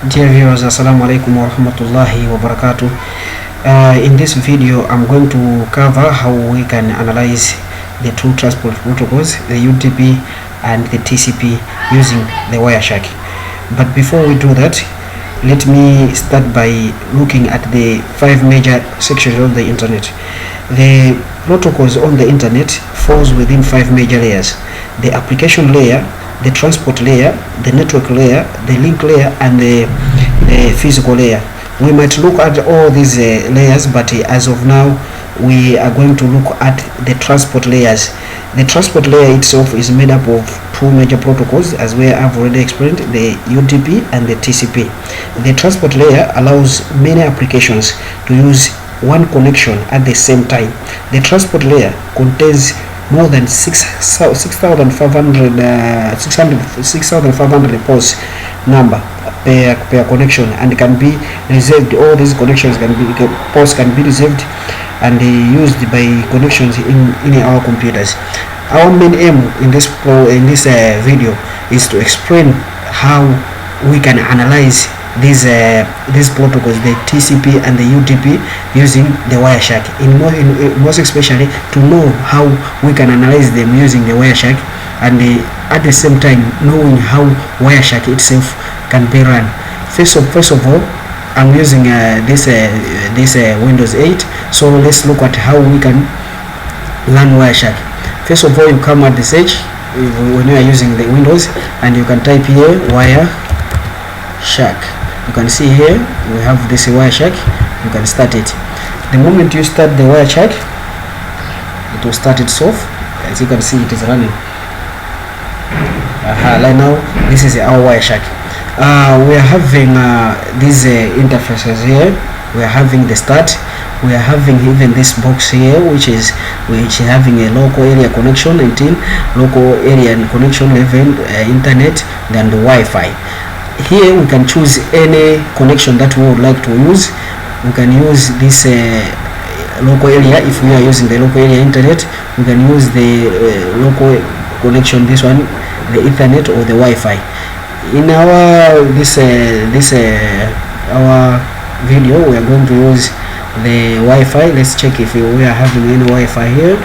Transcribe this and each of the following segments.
Dear viewers, assalamu alaikum wa rahmatullahi wa barakatuh. In this video I'm going to cover how we can analyze the two transport protocols, the UDP and the TCP, using the wireshark. But before we do that, let me start by looking at the 5 major sections of the internet. The protocols on the internet falls within 5 major layers: the application layer, the transport layer, the network layer, the link layer, and the physical layer. We might look at all these layers, but as of now we are going to look at the transport layers. The transport layer itself is made up of 2 major protocols, as we have already explained, the UDP and the TCP. The transport layer allows many applications to use one connection at the same time. The transport layer contains more than 6,500 ports number per connection, and can be reserved. All these connections ports can be reserved and used by connections in our computers. Our main aim in this video is to explain how we can analyze these protocols, the TCP and the UDP, using the wireshark. Most especially to know how we can analyze them using the wireshark, and at the same time knowing how wireshark itself can be run. First of all, I'm using this Windows 8, so let's look at how we can learn wireshark. First of all, you come at the search when you are using the Windows, and you can type here wireshark. You can see here we have this wireshark. You can start it. The moment you start the wireshark, it will start itself. As you can see, it is running. Right now, this is our wireshark. We are having these interfaces here. We are having the start. We are having even this box here, which is having a local area connection 19, local area connection 11, internet, then the Wi-Fi. Here we can choose any connection that we would like to use. We can use this local area. If we are using the local area internet, we can use the local connection, this one, the Ethernet or the Wi-Fi. In our our video, we are going to use the Wi-Fi. Let's check if we are having any Wi-Fi here.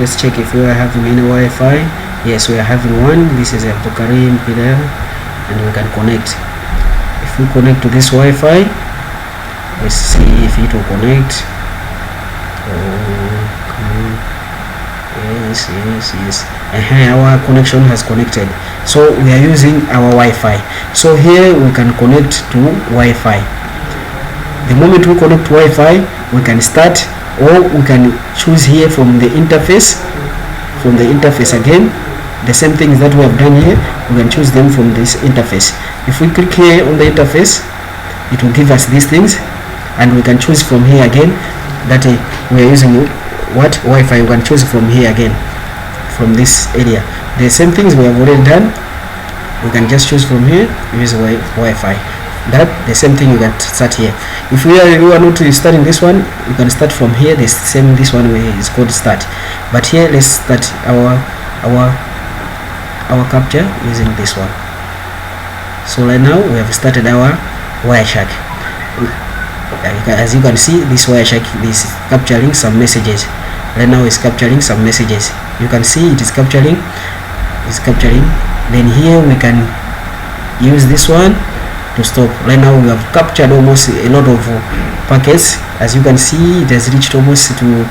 Let's check if we are having any Wi-Fi. Yes, we are having one. This is a Karim pillar, and we can connect. If we connect to this Wi-Fi, let's see if it will connect. Yes. Our connection has connected. So we are using our Wi-Fi. So here we can connect to Wi-Fi. The moment we connect to Wi-Fi, we can start, or we can choose here from the interface. From the interface again, the same things that we have done here, we can choose them from this interface. If we click here on the interface, it will give us these things, and we can choose from here again that we are using what Wi-Fi. We can choose from here again, from this area. The same things we have already done, we can just choose from here, use Wi-Fi. That the same thing you can start here. If we are not starting this one, you can start from here. This one is called start. But here, let's start our capture using this one. So right now we have started our wireshark. As you can see, this wireshark is capturing some messages. Right now it's capturing some messages. You can see it is capturing. Then here we can use this one to stop. Right now we have captured almost a lot of packets. As you can see, it has reached almost to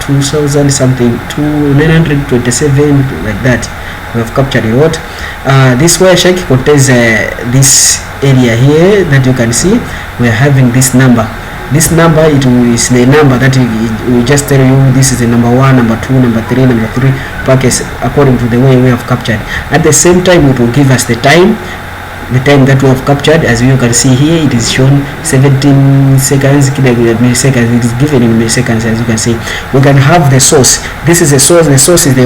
2,000 something, to 927, like that. We have captured a lot. This wireshark contains this area here that you can see. We are having this number. This number, it is the number that we just tell you this is the number 1, number 2, number 3 packets according to the way we have captured. At the same time, it will give us the time that we have captured. As you can see here, it is shown 17 seconds, milliseconds. It is given in milliseconds. As you can see, we can have the source. This is the source. The source is the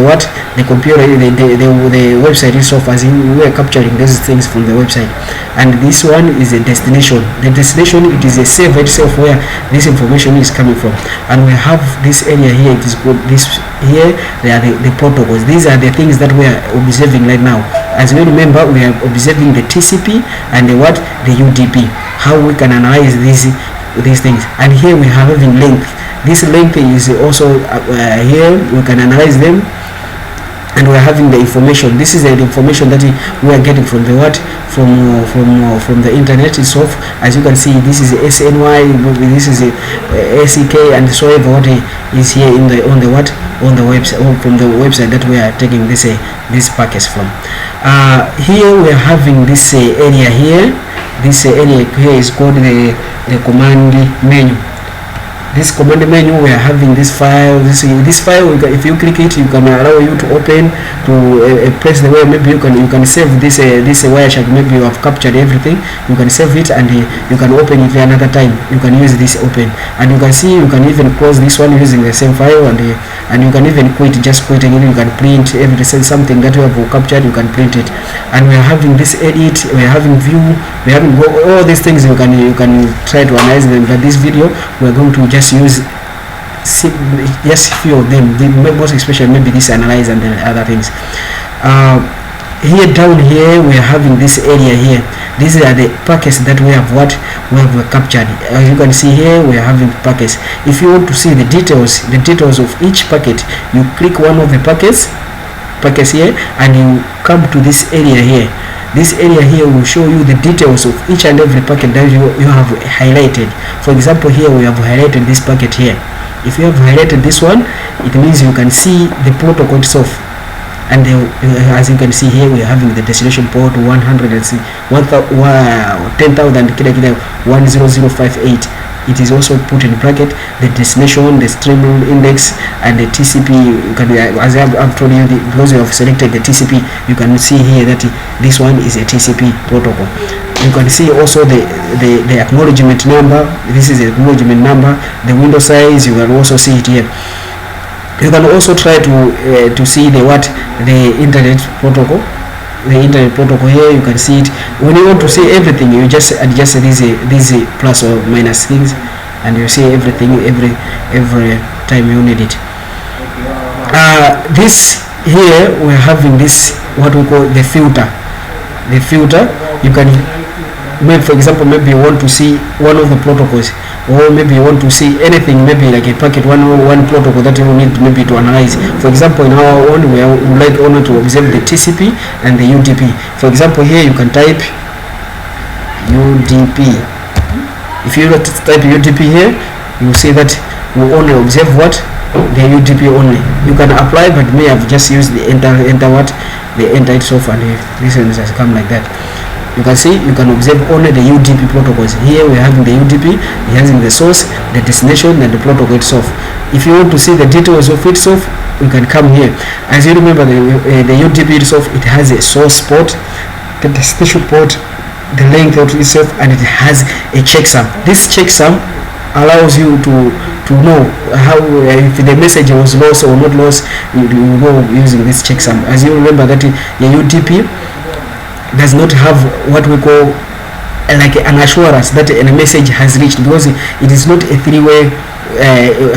computer, the website itself, as in we are capturing these things from the website. And this one is a destination. The destination, it is a server itself where this information is coming from. And we have this area here. It is called this here. They are the protocols. These are the things that we are observing right now. As we remember, we are observing the TCP and the UDP. How we can analyze these things. And here we are having length. This length is also here we can analyze them. And we are having the information. This is the information that we are getting from the from the internet itself. As you can see, this is SNY, this is ACK, and so what is here on the website, or from the website that we are taking this package from. Here we are having this area here. This area here is called the command menu. This command menu, we are having this file. This file, if you click it, you can allow you to open to a place where maybe you can save this wireshark. Maybe you have captured everything. You can save it and you can open it another time. You can use this open, and you can see you can even close this one using the same file, and you can even quit. Just quit again. You can print something that you have captured. You can print it, and we are having this edit. We are having view. We are having all these things. You can try to analyze them. But this video we are going to just use just few of them, most especially maybe this analyze and the other things. Here down here we are having this area here. These are the packets that we have captured. As you can see here, we are having packets. If you want to see the details of each packet, you click one of the packets here, and you come to this area here. This area here will show you the details of each and every packet that you have highlighted. For example, here we have highlighted this packet here. If you have highlighted this one, it means you can see the protocol itself. And as you can see here, we are having the destination port 10,000 10,058. It is also put in bracket the destination, the stream index, and the TCP. You can, as I've told you, because you have selected the TCP, you can see here that this one is a TCP protocol. You can see also the acknowledgement number. This is the acknowledgement number. The window size, you can also see it here. You can also try to see the internet protocol. The internet protocol here, you can see it. When you want to see everything, you just adjust these plus or minus things, and you see everything every time you need it. This here we're having this what we call the filter. The filter, you can maybe, for example, maybe you want to see one of the protocols, or maybe you want to see anything, maybe like a packet, one protocol that you need maybe to analyze. For example, in our own, we would like only to observe the TCP and the UDP. For example, here you can type UDP. If you type UDP here, you will see that we only observe the UDP only. You can apply, but may have just used the enter itself, and this one has come like that. You can see you can observe only the UDP protocols. Here we are having the UDP, having the source, the destination, and the protocol itself. If you want to see the details of itself, you can come here. As you remember, the UDP itself, it has a source port, the destination port, the length of itself, and it has a checksum. This checksum allows you to know how if the message was lost or not lost. You know using this checksum. As you remember that the UDP does not have what we call like an assurance that a message has reached, because it is not a three-way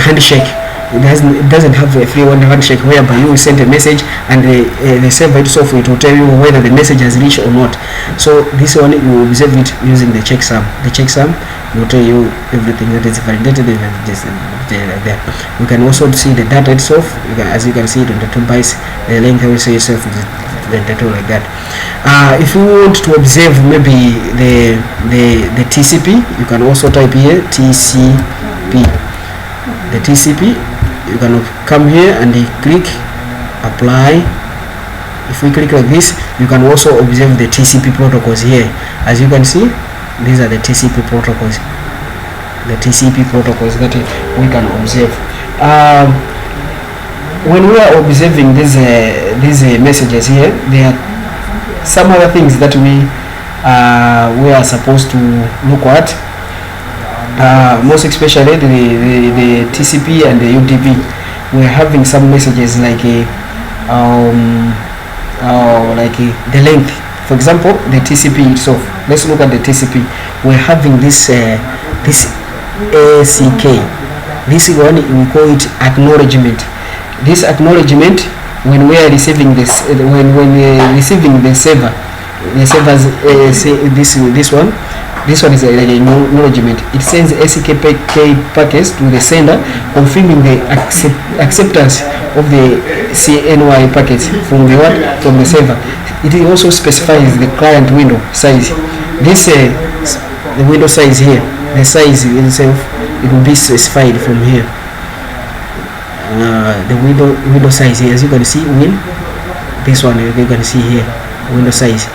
handshake. It doesn't have a three-way handshake whereby you send a message and the server itself will tell you whether the message has reached or not. So this one you observe it using the checksum. The checksum will tell you everything that is validated and just like that. You can also see the data itself. As you can see it on the 2 bytes, the length also itself is the data like that. If you want to observe maybe the TCP, you can also type here TCP. The TCP, you can come here and click apply. If we click like this, you can also observe the TCP protocols here. As you can see, these are the TCP protocols. The TCP protocols that we can observe. When we are observing these messages here, there are some other things that we are supposed to look at. Most especially the TCP and the UDP. We're having some messages like the length. For example, the TCP itself. Let's look at the TCP. We're having this ACK. This one we call it acknowledgement. This acknowledgement when we are receiving this, when receiving the servers this one is like an acknowledgement. It sends SKP packets to the sender confirming the acceptance of the CNY packets from the from the server. It also specifies the client window size. This the window size here, the size itself, it will be specified from here. The window size here, as you can see, this one you can see here, window size.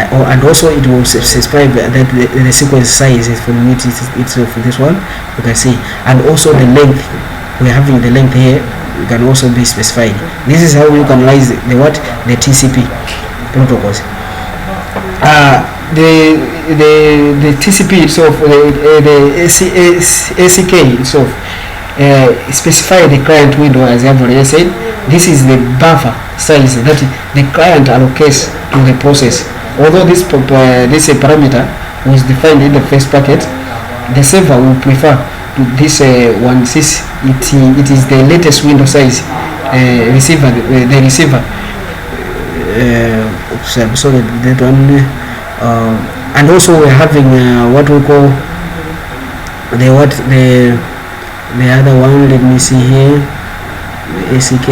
And also it will specify that the sequence size is from itself. This one you can see, and also the length. We're having the length here. You can also be specified. This is how you can analyze the TCP protocols. The TCP itself, the ACK itself, specify the client window, as I've already said. This is the buffer size that the client allocates to the process. Although this parameter was defined in the first packet, the server will prefer to this one since it is the latest window size the receiver. Oops, I'm sorry, that one. And also we're having what we call the other one. Let me see here, the ACK.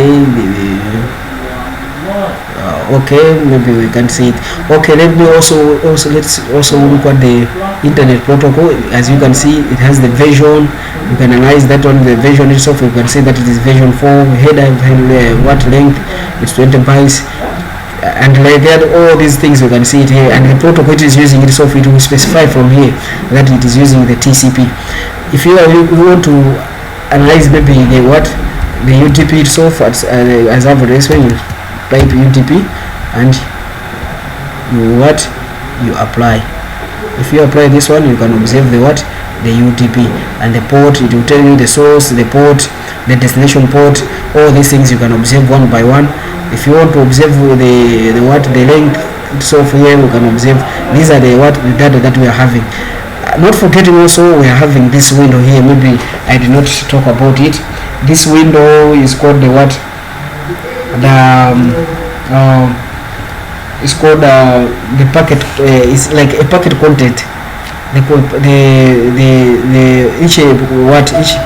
Okay, maybe we can see it. Okay, let me let's also look at the internet protocol. As you can see, it has the version. You can analyze that on the version itself. You can see that it is version 4. Header, what length? It's 20 bytes. And like that, all these things you can see it here. And the protocol it is using itself, it will specify from here that it is using the TCP. If you want to analyze maybe the UDP itself, as I've already explained, type UDP and you apply. If you apply this one, you can observe the UDP and the port. It will tell you the source, the port, the destination port. All these things you can observe one by one. If you want to observe the length, so here we can observe. These are the data that we are having. Not forgetting also we are having this window here. Maybe I did not talk about it. This window is called it's called the packet. It's like a packet content. Each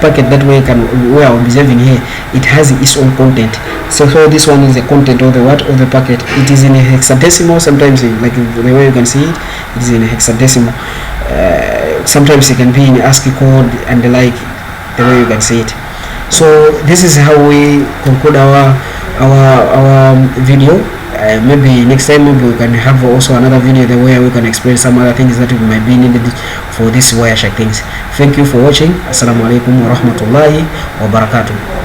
packet that we are observing here, it has its own content. So this one is the content of the packet. It is in a hexadecimal. Sometimes, like the way you can see it, it is in a hexadecimal. Sometimes it can be in ASCII code and the like, the way you can see it. So this is how we conclude our video. Maybe next time maybe we can have also another video where we can explain some other things that might be needed for this wireshark things. Thank you for watching. Assalamu alaikum wa rahmatullahi wa barakatuh.